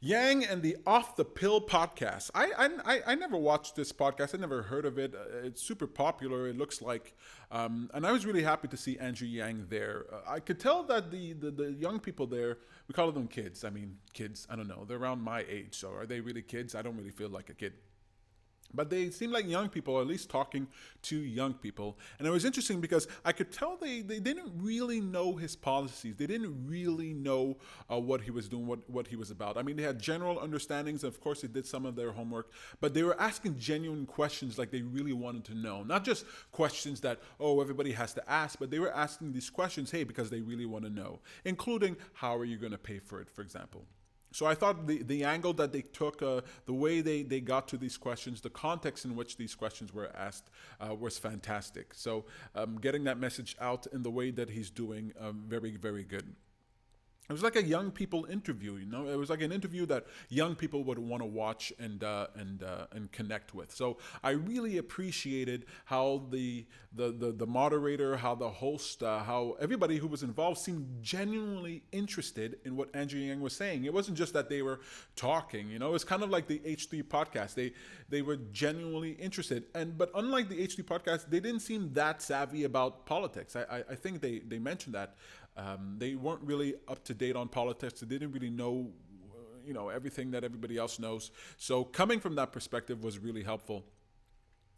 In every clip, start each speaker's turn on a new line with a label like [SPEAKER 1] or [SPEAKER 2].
[SPEAKER 1] Yang and the Off the Pill podcast. I never watched this podcast. I never heard of it. It's super popular, it looks like. And I was really happy to see Andrew Yang there. I could tell that the young people there, we call them kids. I mean, kids, I don't know. They're around my age. So are they really kids? I don't really feel like a kid. But they seem like young people, or at least talking to young people. And it was interesting because I could tell they didn't really know his policies. They didn't really know what he was doing, what he was about. I mean, they had general understandings. Of course, they did some of their homework. But they were asking genuine questions like they really wanted to know. Not just questions that, oh, everybody has to ask. But they were asking these questions, hey, because they really want to know. Including, how are you going to pay for it, for example. So I thought the angle that they took, the way they got to these questions, the context in which these questions were asked was fantastic. So getting that message out in the way that he's doing, very, very good. It was like a young people interview, you know. It was like an interview that young people would want to watch and connect with. So I really appreciated how the moderator, how the host, how everybody who was involved seemed genuinely interested in what Andrew Yang was saying. It wasn't just that they were talking, you know. It was kind of like the H3 podcast. They were genuinely interested, but unlike the H3 podcast, they didn't seem that savvy about politics. I think they mentioned that. They weren't really up to date on politics. They didn't really know, everything that everybody else knows. So coming from that perspective was really helpful.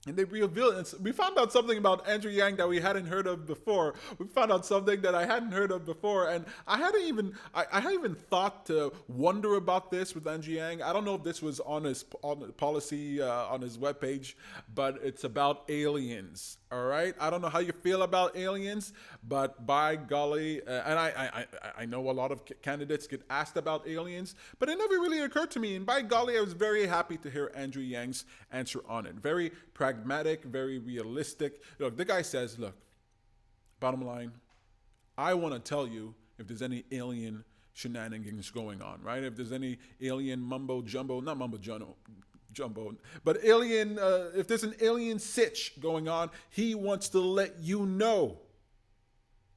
[SPEAKER 1] And they revealed, we found out something about Andrew Yang that we hadn't heard of before. We found out something that I hadn't heard of before, and I hadn't even thought to wonder about this with Andrew Yang. I don't know if this was on his policy on his webpage, but it's about aliens. All right, I don't know how you feel about aliens, but by golly, and I know a lot of candidates get asked about aliens, but it never really occurred to me. And by golly, I was very happy to hear Andrew Yang's answer on it. Very pragmatic, very realistic. Look, the guy says, look, bottom line, I want to tell you if there's any alien shenanigans going on, right? If there's any alien jumbo, but alien, if there's an alien sitch going on, he wants to let you know.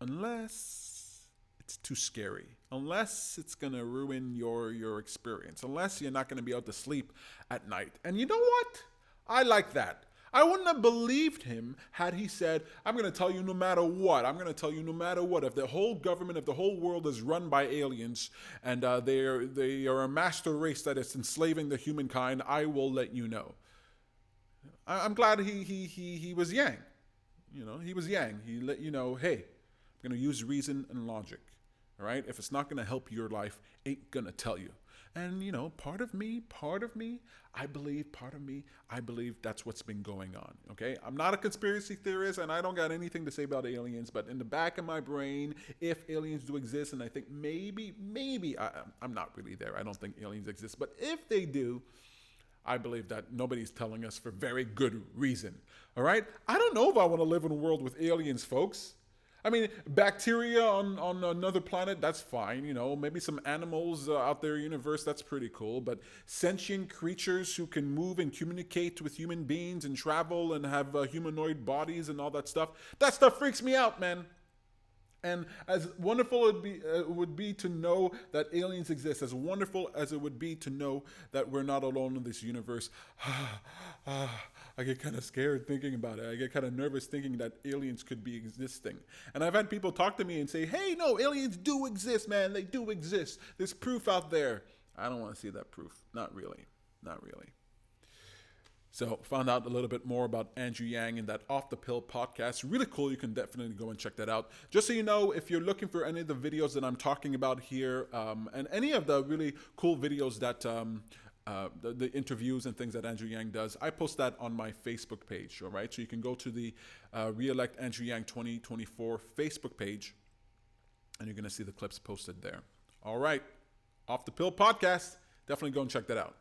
[SPEAKER 1] Unless it's too scary. Unless it's going to ruin your experience. Unless you're not going to be able to sleep at night. And you know what? I like that. I wouldn't have believed him had he said, I'm going to tell you no matter what. I'm going to tell you no matter what. If the whole government, if the whole world is run by aliens and they are a master race that is enslaving the humankind, I will let you know. I'm glad he was Yang. You know, he was Yang. He let you know, hey, I'm going to use reason and logic. All right? If it's not going to help your life, ain't going to tell you. And, part of me, I believe that's what's been going on, okay? I'm not a conspiracy theorist, and I don't got anything to say about aliens, but in the back of my brain, if aliens do exist, and I think maybe, I'm not really there. I don't think aliens exist, but if they do, I believe that nobody's telling us for very good reason, all right? I don't know if I want to live in a world with aliens, folks. I mean, bacteria on another planet, that's fine, maybe some animals out there in the universe, that's pretty cool. But sentient creatures who can move and communicate with human beings and travel and have humanoid bodies and all that stuff freaks me out, man. And as wonderful it would be to know that aliens exist, as wonderful as it would be to know that we're not alone in this universe, I get kind of scared thinking about it. I get kind of nervous thinking that aliens could be existing. And I've had people talk to me and say, hey, no, aliens do exist, man. They do exist. There's proof out there. I don't want to see that proof. Not really. So found out a little bit more about Andrew Yang and that Off the Pill podcast. Really cool. You can definitely go and check that out. Just so you know, if you're looking for any of the videos that I'm talking about here and any of the really cool videos that the interviews and things that Andrew Yang does, I post that on my Facebook page. All right. So you can go to the Re-elect Andrew Yang 2024 Facebook page and you're going to see the clips posted there. All right. Off the Pill podcast. Definitely go and check that out.